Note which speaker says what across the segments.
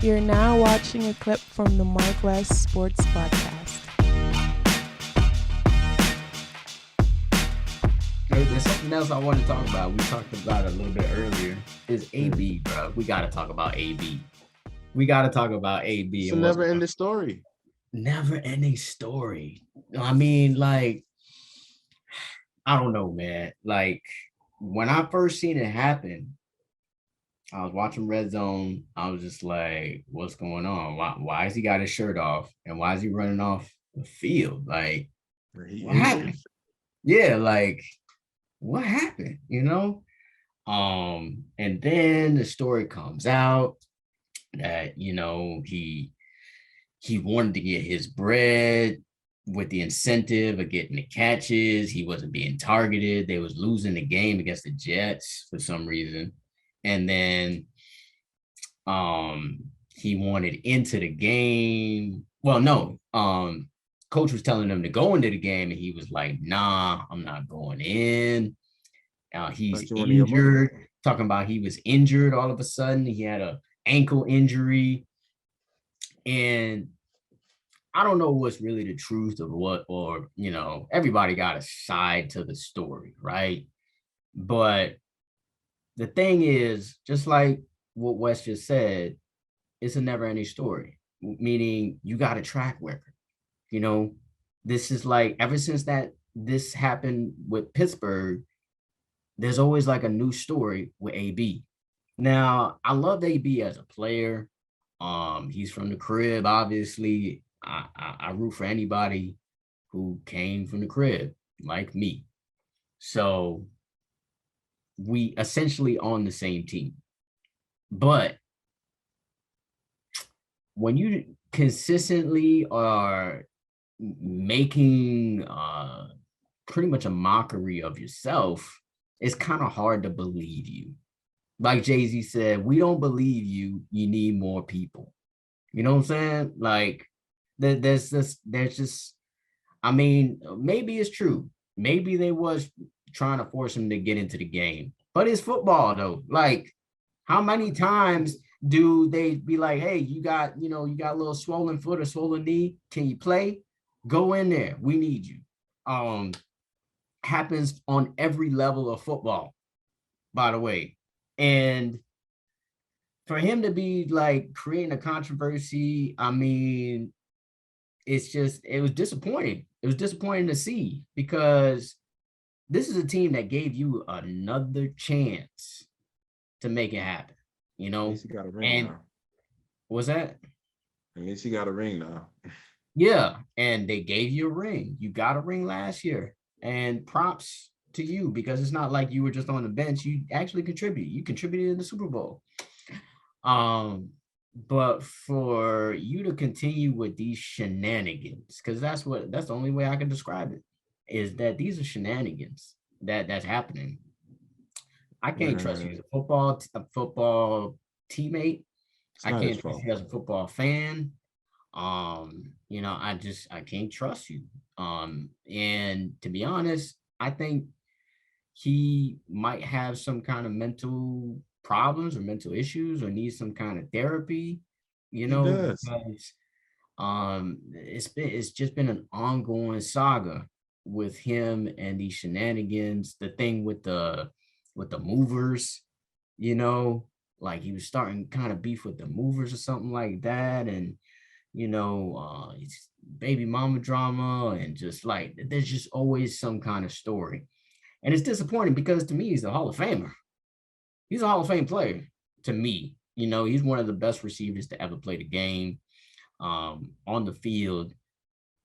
Speaker 1: You're now watching a clip from the MarcWes Sports Podcast.
Speaker 2: There's something else I want to talk about. We talked about it a little bit earlier. Is AB, bro. We got to talk about AB. We got to talk about AB.
Speaker 3: It's a never-ending story.
Speaker 2: Never-ending story. I mean, like, I don't know, man. Like, when I first seen it happen, I was watching Red Zone. I was just like, what's going on? Why has he got his shirt off? And why is he running off the field? Like, what happened? Yeah, like, what happened? You know? And then the story comes out that, you know, he wanted to get his bread with the incentive of getting the catches. He wasn't being targeted. They was losing the game against the Jets for some reason. And then he wanted into the game. Well, no, coach was telling him to go into the game, and he was like, nah, I'm not going in. He's injured. Talking about he was injured all of a sudden. He had an ankle injury. And I don't know what's really the truth of what, or, you know, everybody got a side to the story, right? But the thing is, just like what Wes just said, it's a never-ending story, meaning you got a track record. You know, this is like, ever since this happened with Pittsburgh, there's always like a new story with AB. Now, I love AB as a player. He's from the crib, obviously. I root for anybody who came from the crib, like me. So we essentially on the same team. But when you consistently are making pretty much a mockery of yourself, it's kind of hard to believe you. Like Jay-Z said, we don't believe you. You need more people. You know what I'm saying? Like, there's just, I mean, maybe it's true. Maybe they was trying to force him to get into the game. But it's football, though. Like, how many times do they be like, hey, you got a little swollen foot or swollen knee. Can you play? Go in there. We need you. Happens on every level of football, by the way. And for him to be like creating a controversy, I mean, it was disappointing. It was disappointing to see, because this is a team that gave you another chance to make it happen, you know?
Speaker 3: At least he got a ring now.
Speaker 2: What's that?
Speaker 3: At least he got a ring now.
Speaker 2: Yeah, and they gave you a ring. You got a ring last year. And props to you, because it's not like you were just on the bench. You actually contribute. You contributed in the Super Bowl. But for you to continue with these shenanigans, because that's the only way I can describe it, is that these are shenanigans that's happening. I can't trust you as a football teammate. I can't trust you as a football fan. You know, I can't trust you. And to be honest, I think he might have some kind of mental problems or mental issues, or needs some kind of therapy, you know, because it's just been an ongoing saga with him and these shenanigans. The thing with the movers, you know, like he was starting kind of beef with the movers or something like that, and you know, baby mama drama, and just like there's just always some kind of story. And it's disappointing, because to me, he's a Hall of Famer. He's a Hall of Fame player to me. You know, he's one of the best receivers to ever play the game. On the field,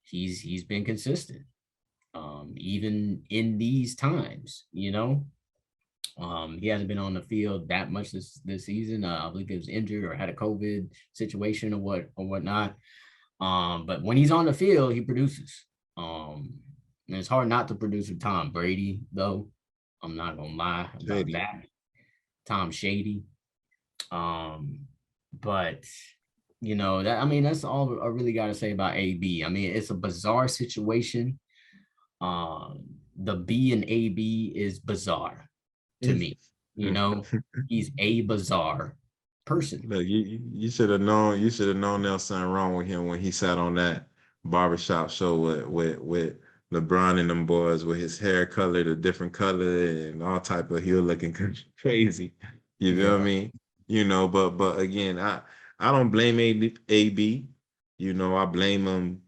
Speaker 2: he's been consistent, even in these times, you know. He hasn't been on the field that much this season. I believe he was injured or had a COVID situation or whatnot. But when he's on the field, he produces. And it's hard not to produce with Tom Brady, though. I'm not gonna lie about that. Tom Shady. But you know, that's all I really got to say about AB. I mean, it's a bizarre situation. The B in AB is bizarre to me. You know, he's a bizarre. person.
Speaker 3: Look, you should have known. You should have known there was something wrong with him when he sat on that barbershop show with LeBron and them boys with his hair colored a different color and all type of. He was looking crazy. You know what I
Speaker 2: Yeah.
Speaker 3: mean? But again, I don't blame AB. I blame him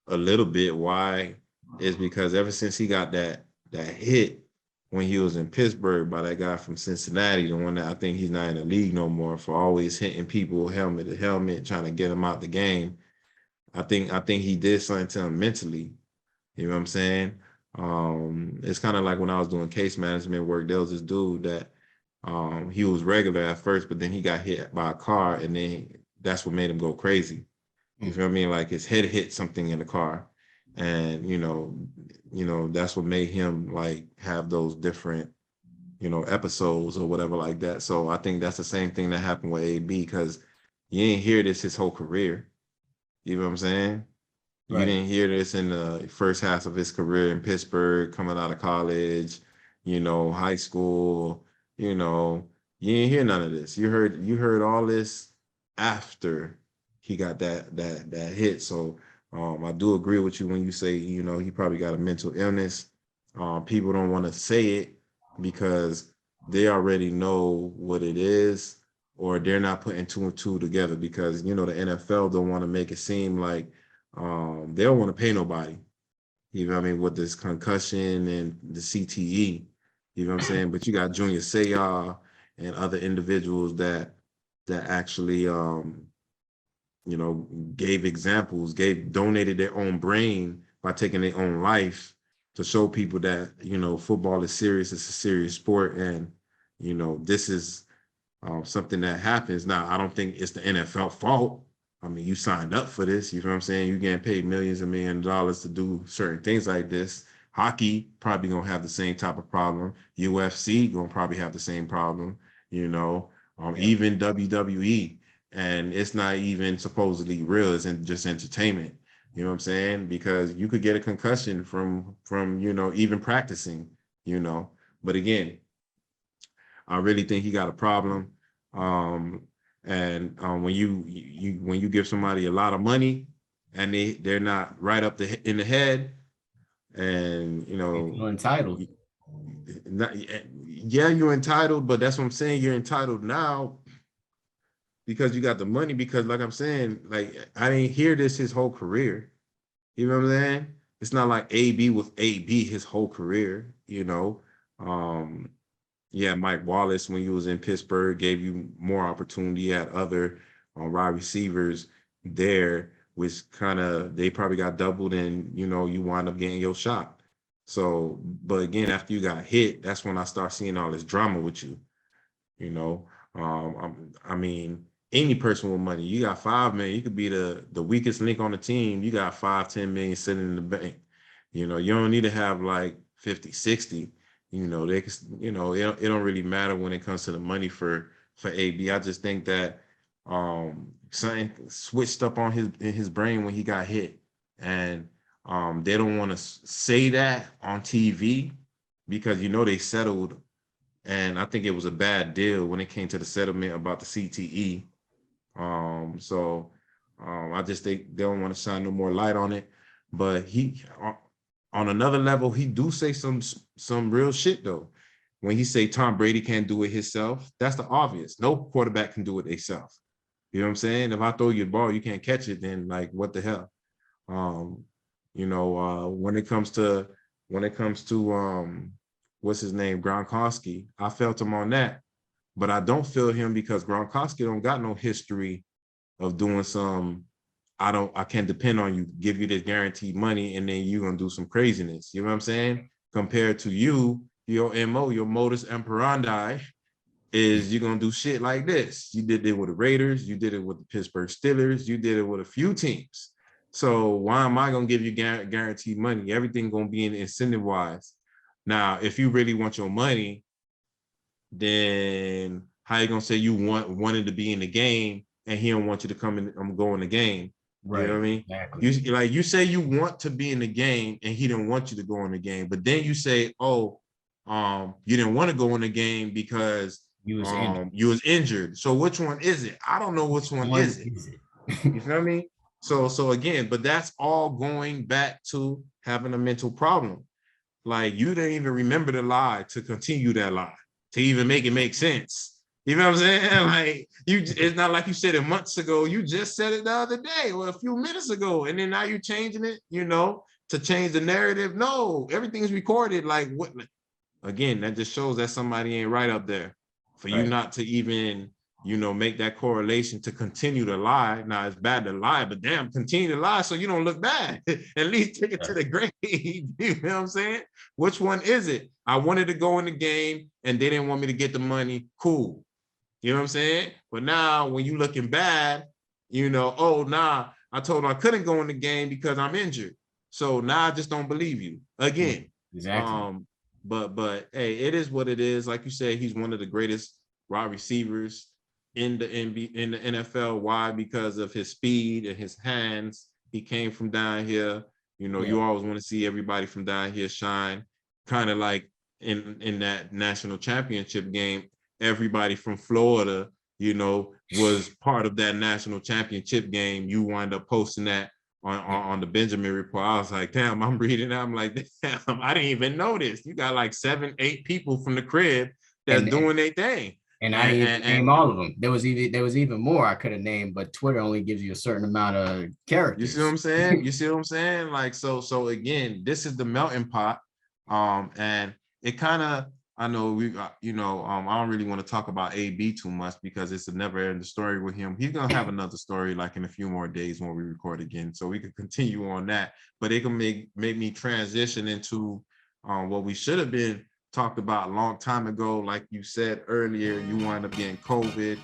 Speaker 3: a little bit. Why? Is because ever since he got that hit when he was in Pittsburgh by that guy from Cincinnati, the one that I think he's not in the league no more for always hitting people helmet to helmet, trying to get him out the game. I think he did something to him mentally. You know what I'm saying? It's kind of like when I was doing case management work, there was this dude that he was regular at first, but then he got hit by a car, and then that's what made him go crazy. You feel me? Like his head hit something in the car, and that's what made him like have those different episodes or whatever like that. So I think that's the same thing that happened with AB because you ain't hear this his whole career. You know what I'm saying? You
Speaker 2: Right.
Speaker 3: didn't hear this in the first half of his career in Pittsburgh, coming out of college, high school. You didn't hear none of this. You heard all this after he got that hit. So I do agree with you when you say he probably got a mental illness. People don't want to say it because they already know what it is, or they're not putting two and two together because the NFL don't want to make it seem like they don't want to pay nobody. You know what I mean? With this concussion and the CTE, you know what I'm saying? But you got Junior Seau and other individuals that actually gave examples, donated their own brain by taking their own life to show people that football is serious. It's a serious sport, and this is something that happens. Now, I don't think it's the NFL fault. I mean, you signed up for this. You know what I'm saying? You're getting paid millions and millions of dollars to do certain things like this. Hockey probably gonna have the same type of problem. UFC gonna probably have the same problem. Even WWE, and it's not even supposedly real. It's just entertainment. You know what I'm saying? Because you could get a concussion from even practicing. But again, I really think he got a problem. And when you give somebody a lot of money and they're not right up in the head, and
Speaker 2: They feel entitled.
Speaker 3: not, yeah, you're entitled, but that's what I'm saying. You're entitled now because you got the money. Because like I'm saying, like I didn't hear this his whole career. You know what I'm saying? It's not like AB with AB his whole career. Um, Yeah, Mike Wallace, when you was in Pittsburgh, gave you more opportunity at other wide receivers there, which kind of they probably got doubled, and you wind up getting your shot. So, but again, after you got hit, that's when I start seeing all this drama with you. You know, I mean, any person with money, you got 5 million, you could be the weakest link on the team. You got 5-10 million sitting in the bank. You don't need to have like 50, 60. They can, it don't really matter when it comes to the money for AB. I just think that something switched up on his brain when he got hit. And they don't want to say that on TV because they settled, and I think it was a bad deal when it came to the settlement about the CTE. I just think they don't want to shine no more light on it. But he, on another level, he do say some real shit though. When he say Tom Brady can't do it himself, that's the obvious. No quarterback can do it themselves. You know what I'm saying? If I throw you the ball, you can't catch it, then like what the hell? When it comes to what's his name, Gronkowski, I felt him on that, but I don't feel him because Gronkowski don't got no history of doing some. I can't depend on you, give you this guaranteed money, and then you're gonna do some craziness. You know what I'm saying? Compared to you, your MO, your modus operandi is you're gonna do shit like this. You did it with the Raiders, you did it with the Pittsburgh Steelers, you did it with a few teams. So why am I gonna give you guaranteed money? Everything gonna be in incentive wise. Now, if you really want your money, then how you gonna say you wanted to be in the game and he don't want you to come in go in the game?
Speaker 2: Right.
Speaker 3: You know what I mean?
Speaker 2: Exactly.
Speaker 3: You say you want to be in the game and he didn't want you to go in the game, but then you say, oh, you didn't want to go in the game because You was injured. So which one is it? I don't know which one is it. You feel me? So again, but that's all going back to having a mental problem. Like you didn't even remember the lie to continue that lie, to even make it make sense. You know what I'm saying? Like it's not like you said it months ago. You just said it the other day or a few minutes ago, and then now you're changing it, to change the narrative. No, everything's recorded. Like what? Again, that just shows that somebody ain't right up there for you not to even, make that correlation to continue to lie. Now it's bad to lie, but damn, continue to lie so you don't look bad. At least take it to the grave. You know what I'm saying? Which one is it? I wanted to go in the game and they didn't want me to get the money. Cool. You know what I'm saying? But now when you looking bad, I told them I couldn't go in the game because I'm injured. So now I just don't believe you again.
Speaker 2: Exactly.
Speaker 3: But hey, it is what it is. Like you said, he's one of the greatest wide receivers in the NFL. Why? Because of his speed and his hands. He came from down here. You always want to see everybody from down here shine. Kind of like in that national championship game, everybody from Florida, was part of that national championship game. You wind up posting that on the Benjamin report. I was like, damn, I'm reading that. I'm like, damn, I didn't even notice. You got like 7-8 people from the crib that's doing their thing.
Speaker 2: And I didn't even name all of them. There was even more I could have named, but Twitter only gives you a certain amount of characters.
Speaker 3: You see what I'm saying? Like, so again, this is the melting pot. And it kind of, I know I don't really want to talk about AB too much because it's a never-ending story with him. He's gonna have another story like in a few more days when we record again, so we could continue on that. But it can make me transition into what we should have been talked about a long time ago. Like you said earlier, you wind up getting COVID.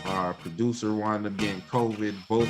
Speaker 3: Our producer wound up getting COVID. Both